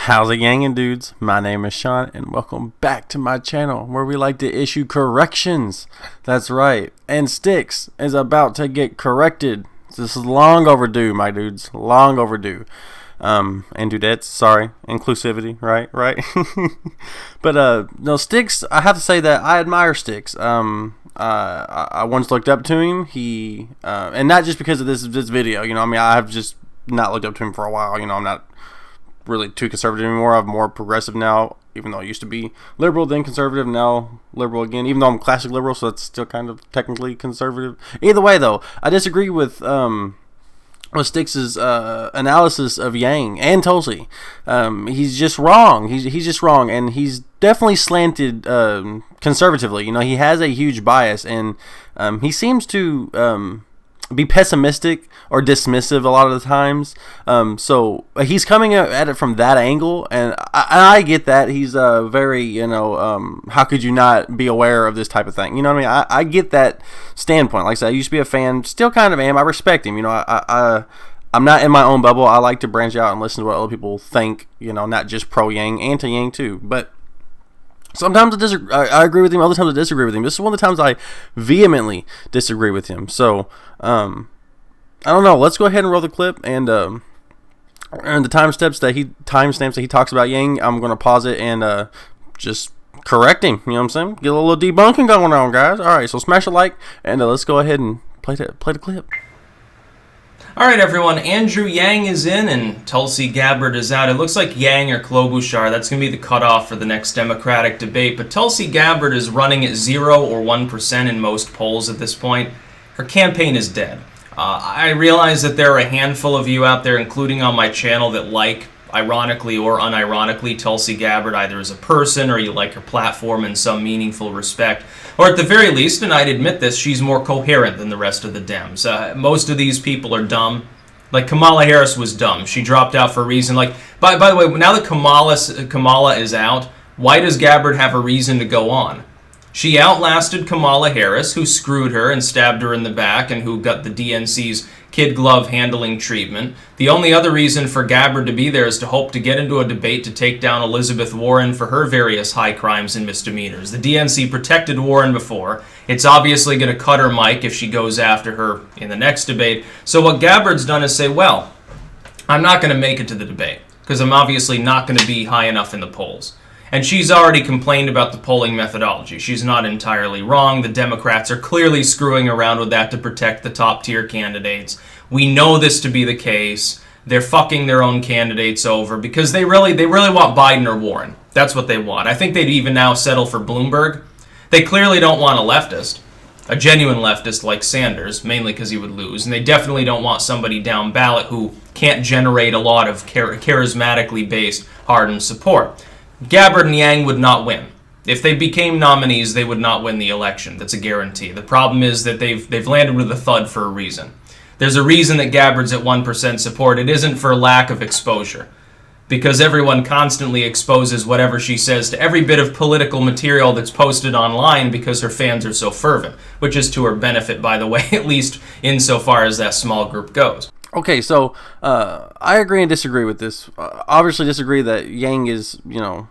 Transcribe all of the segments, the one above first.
How's it gangin', dudes? My name is Shawn, and welcome back to my channel, where we like to issue corrections. That's right, and Styx is about to get corrected. This is long overdue, my dudes, long overdue. And dudettes, sorry, inclusivity, right? But no, Styx, I have to say that I admire Styx. I once looked up to him. He and not just because of this video, you know. I mean, I have just not looked up to him for a while. You know, I'm not really too conservative anymore. I'm more progressive now, even though I used to be liberal, then conservative, now liberal again, even though I'm classic liberal, so that's still kind of technically conservative. Either way, though, I disagree with Styx's analysis of Yang and Tulsi. He's just wrong. He's just wrong, and he's definitely slanted conservatively. You know, he has a huge bias, and he seems to be pessimistic or dismissive a lot of the times. So he's coming at it from that angle, and I get that. He's very, you know, how could you not be aware of this type of thing? You know what I mean? I get that standpoint. Like I said, I used to be a fan, still kind of am. I respect him. You know, I'm not in my own bubble. I like to branch out and listen to what other people think, you know, not just pro-Yang, anti-Yang too. But sometimes I agree with him, other times I disagree with him. This is one of the times I vehemently disagree with him. So, I don't know. Let's go ahead and roll the clip, and the timestamps that he talks about Yang, I'm going to pause it and just correct him. You know what I'm saying? Get a little debunking going on, guys. All right, so smash a like, and let's go ahead and play the clip. Alright everyone, Andrew Yang is in and Tulsi Gabbard is out. It looks like Yang or Klobuchar, that's going to be the cutoff for the next Democratic debate. But Tulsi Gabbard is running at 0 or 1% in most polls at this point. Her campaign is dead. I realize that there are a handful of you out there, including on my channel, that like, ironically or unironically, Tulsi Gabbard either as a person or you like her platform in some meaningful respect. Or at the very least, and I'd admit this, she's more coherent than the rest of the Dems. Most of these people are dumb. Like Kamala Harris was dumb. She dropped out for a reason. Like, by the way, now that Kamala is out, why does Gabbard have a reason to go on? She outlasted Kamala Harris, who screwed her and stabbed her in the back and who got the DNC's kid glove handling treatment. The only other reason for Gabbard to be there is to hope to get into a debate to take down Elizabeth Warren for her various high crimes and misdemeanors. The DNC protected Warren before. It's obviously going to cut her mic if she goes after her in the next debate. So what Gabbard's done is say, well, I'm not going to make it to the debate because I'm obviously not going to be high enough in the polls. And she's already complained about the polling methodology. She's not entirely wrong. The Democrats are clearly screwing around with that to protect the top-tier candidates. We know this to be the case. They're fucking their own candidates over because they really want Biden or Warren. That's what they want. I think they'd even now settle for Bloomberg. They clearly don't want a leftist, a genuine leftist like Sanders, mainly because he would lose. And they definitely don't want somebody down ballot who can't generate a lot of charismatically based hardened support. Gabbard and Yang would not win. If they became nominees, they would not win the election. That's a guarantee. The problem is that they've landed with a thud for a reason. There's a reason that Gabbard's at 1% support. It isn't for lack of exposure, because everyone constantly exposes whatever she says to every bit of political material that's posted online because her fans are so fervent, which is to her benefit, by the way, at least insofar as that small group goes. Okay, so I agree and disagree with this. Obviously disagree that Yang is, you know,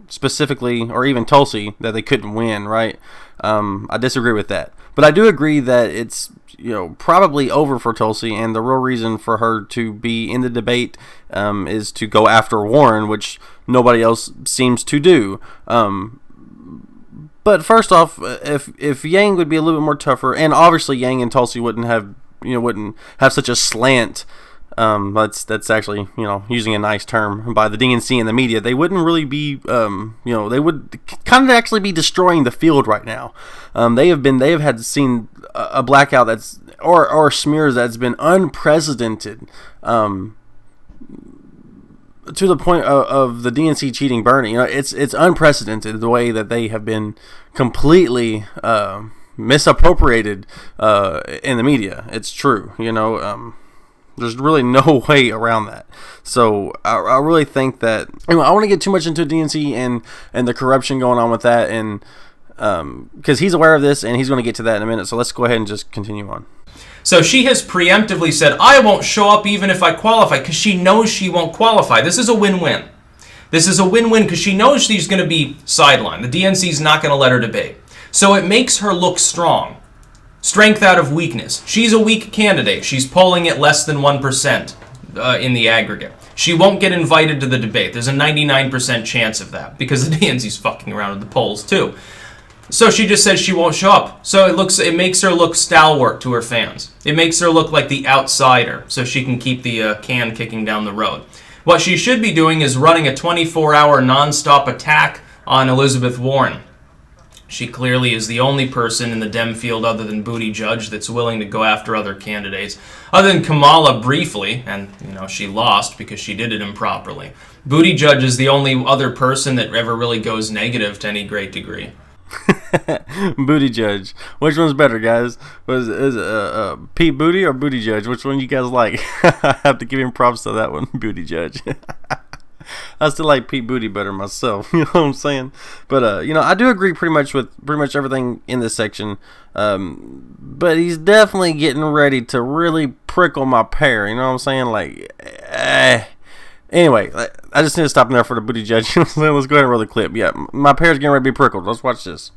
specifically, or even Tulsi, that they couldn't win, right? I disagree with that. But I do agree that it's, you know, probably over for Tulsi, and the real reason for her to be in the debate is to go after Warren, which nobody else seems to do. But first off, if Yang would be a little bit more tougher, and obviously Yang and Tulsi wouldn't have such a slant. That's actually, you know, using a nice term by the DNC and the media. They wouldn't really be, you know, they would kind of actually be destroying the field right now. They have seen a blackout or smears that's been unprecedented, to the point of the DNC cheating Bernie. You know, it's unprecedented the way that they have been completely misappropriated in the media. It's true, you know. There's really no way around that. So I really think that, you know, I want to get too much into DNC and the corruption going on with that, and because he's aware of this and he's going to get to that in a minute. So let's go ahead and just continue on. So she has preemptively said, I won't show up even if I qualify, because she knows she won't qualify. This is a win-win. This is a win-win because she knows she's going to be sidelined. The DNC's not going to let her debate. So it makes her look strong. Strength out of weakness. She's a weak candidate. She's polling at less than 1% in the aggregate. She won't get invited to the debate. There's a 99% chance of that because the DNC's fucking around with the polls too. So she just says she won't show up. So it makes her look stalwart to her fans. It makes her look like the outsider so she can keep the can kicking down the road. What she should be doing is running a 24-hour non-stop attack on Elizabeth Warren. She clearly is the only person in the Dem field other than Bootie Judge that's willing to go after other candidates. Other than Kamala briefly, and she lost because she did it improperly. Bootie Judge is the only other person that ever really goes negative to any great degree. Bootie Judge. Which one's better, guys? Is Pete Bootie or Bootie Judge? Which one you guys like? I have to give him props to that one, Bootie Judge. I still like Pete Bootie better myself. You know what I'm saying? But I do agree pretty much with everything in this section. But he's definitely getting ready to really prickle my pear. You know what I'm saying? Like, Anyway, I just need to stop there for the Bootie Judge. Let's go ahead and roll the clip. Yeah, my pear's getting ready to be prickled. Let's watch this.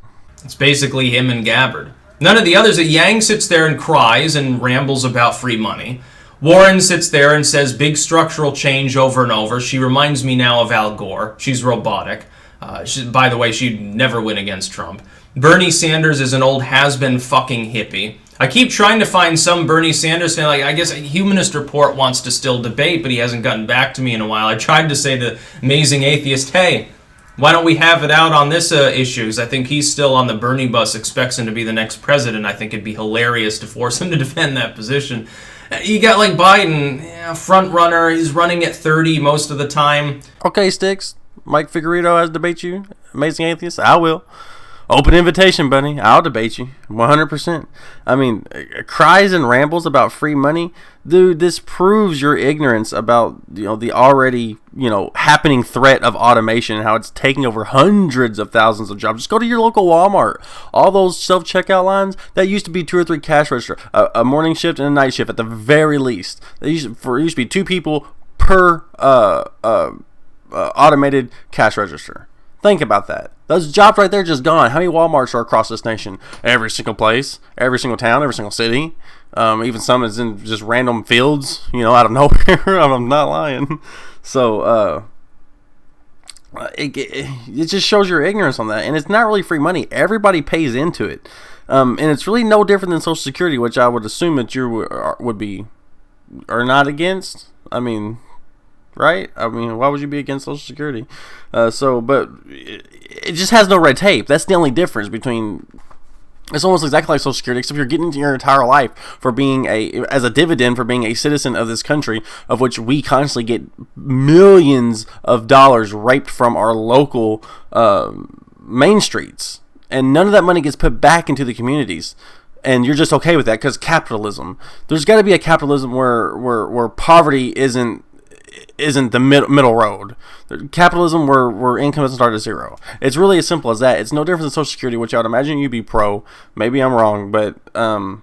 It's basically him and Gabbard. None of the others. Yang sits there and cries and rambles about free money. Warren sits there and says big structural change over and over. She reminds me now of Al Gore. She's robotic. By the way, she'd never win against Trump. Bernie Sanders is an old has-been fucking hippie. I keep trying to find some Bernie Sanders fan. I guess Humanist Report wants to still debate, but he hasn't gotten back to me in a while. I tried to say to Amazing Atheist, hey, why don't we have it out on this issue? Because I think he's still on the Bernie bus, expects him to be the next president. I think it'd be hilarious to force him to defend that position. You got like Biden, front runner. He's running at 30 most of the time. Okay, Styx. Mike Figueredo has debate you. Amazing Atheist. I will. Open invitation, buddy. I'll debate you 100%. I mean, cries and rambles about free money, dude. This proves your ignorance about the already happening threat of automation and how it's taking over hundreds of thousands of jobs. Just go to your local Walmart. All those self-checkout lines that used to be 2 or 3 cash register, a morning shift and a night shift at the very least. It used to be 2 people per automated cash register. Think about that. Those jobs right there just gone. How many Walmarts are across this nation? Every single place, every single town, every single city. Even some is in just random fields, out of nowhere. I'm not lying. So it just shows your ignorance on that. And it's not really free money. Everybody pays into it. And it's really no different than Social Security, which I would assume that you would be or not against. I mean, right? I mean, why would you be against Social Security? But it just has no red tape. That's the only difference between. It's almost exactly like Social Security, except you're getting your entire life for being as a dividend for being a citizen of this country, of which we constantly get millions of dollars raped from our local main streets, and none of that money gets put back into the communities. And you're just okay with that because capitalism. There's got to be a capitalism where poverty isn't the middle road. Capitalism where income doesn't start at zero. It's really as simple as that. It's no different than Social Security, which I would imagine you'd be pro. Maybe I'm wrong, but no,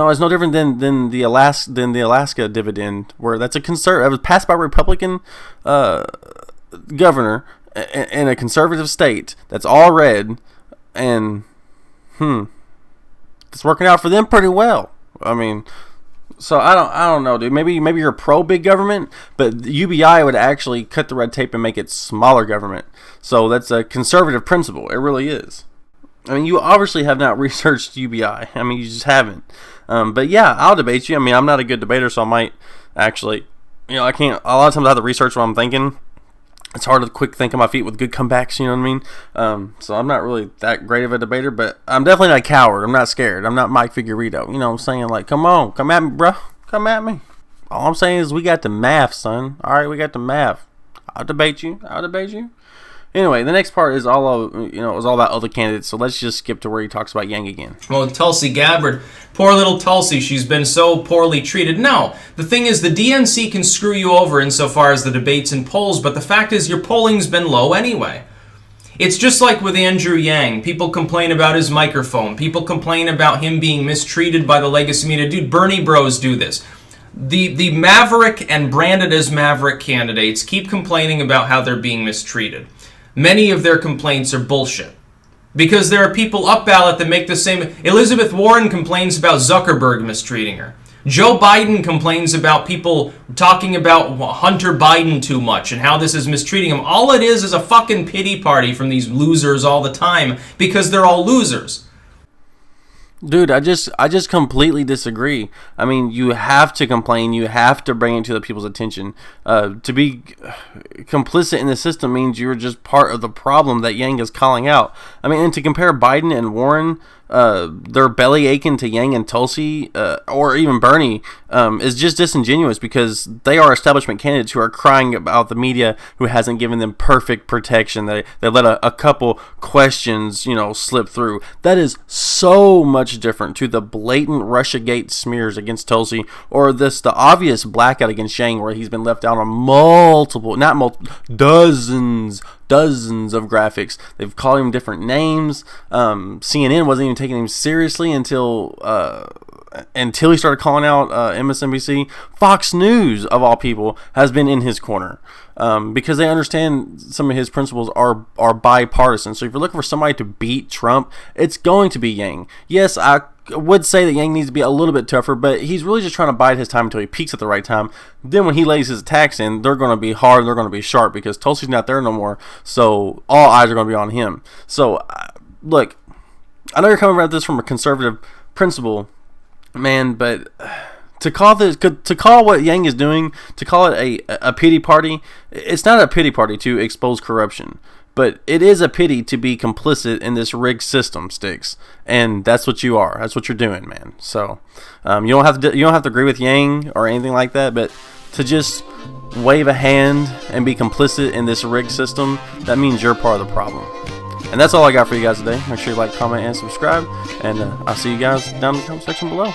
it's no different than the Alaska dividend, where that's it was passed by a Republican governor in a conservative state that's all red, and it's working out for them pretty well. I mean. So I don't know, dude. Maybe you're pro big government, but UBI would actually cut the red tape and make it smaller government. So that's a conservative principle. It really is. I mean, you obviously have not researched UBI. I mean, you just haven't. But yeah, I'll debate you. I mean, I'm not a good debater, so I might actually, I can't. A lot of times I have to research what I'm thinking. It's hard to quick think on my feet with good comebacks, you know what I mean? So I'm not really that great of a debater, but I'm definitely not a coward. I'm not scared. I'm not Mike Figueredo. You know what I'm saying? Like, come on. Come at me, bro. Come at me. All I'm saying is we got the math, son. All right, we got the math. I'll debate you. Anyway, the next part is all about other candidates, so let's just skip to where he talks about Yang again. Well, Tulsi Gabbard, poor little Tulsi, she's been so poorly treated. No, the thing is the DNC can screw you over insofar as the debates and polls, but the fact is your polling's been low anyway. It's just like with Andrew Yang. People complain about his microphone. People complain about him being mistreated by the legacy media. Dude, Bernie bros do this. The Maverick and branded as Maverick candidates keep complaining about how they're being mistreated. Many of their complaints are bullshit. Because there are people up ballot that make the same... Elizabeth Warren complains about Zuckerberg mistreating her. Joe Biden complains about people talking about Hunter Biden too much and how this is mistreating him. All it is a fucking pity party from these losers all the time because they're all losers. Dude, I just completely disagree. I mean, you have to complain. You have to bring it to the people's attention. To be complicit in the system means you're just part of the problem that Yang is calling out. I mean, and to compare Biden and Warren, their belly aching to Yang and Tulsi, or even Bernie, is just disingenuous because they are establishment candidates who are crying about the media who hasn't given them perfect protection. They let a couple questions, slip through. That is so much different to the blatant Russiagate smears against Tulsi, or the obvious blackout against Yang, where he's been left out on dozens of graphics. They've called him different names. CNN wasn't even taking him seriously until he started calling out MSNBC. Fox News, of all people, has been in his corner because they understand some of his principles are bipartisan. So if you're looking for somebody to beat Trump, it's going to be Yang. Yes, I would say that Yang needs to be a little bit tougher, but he's really just trying to bide his time until he peaks at the right time. Then when he lays his attacks in, they're going to be hard, they're going to be sharp, because Tulsi's not there no more, so all eyes are going to be on him. So, look, I know you're coming at this from a conservative principle, man, but to call what Yang is doing, to call it a pity party, it's not a pity party to expose corruption. But it is a pity to be complicit in this rigged system, Styx, and that's what you are. That's what you're doing, man. So you don't have to agree with Yang or anything like that, but to just wave a hand and be complicit in this rigged system, that means you're part of the problem. And that's all I got for you guys today. Make sure you like, comment, and subscribe, and I'll see you guys down in the comment section below.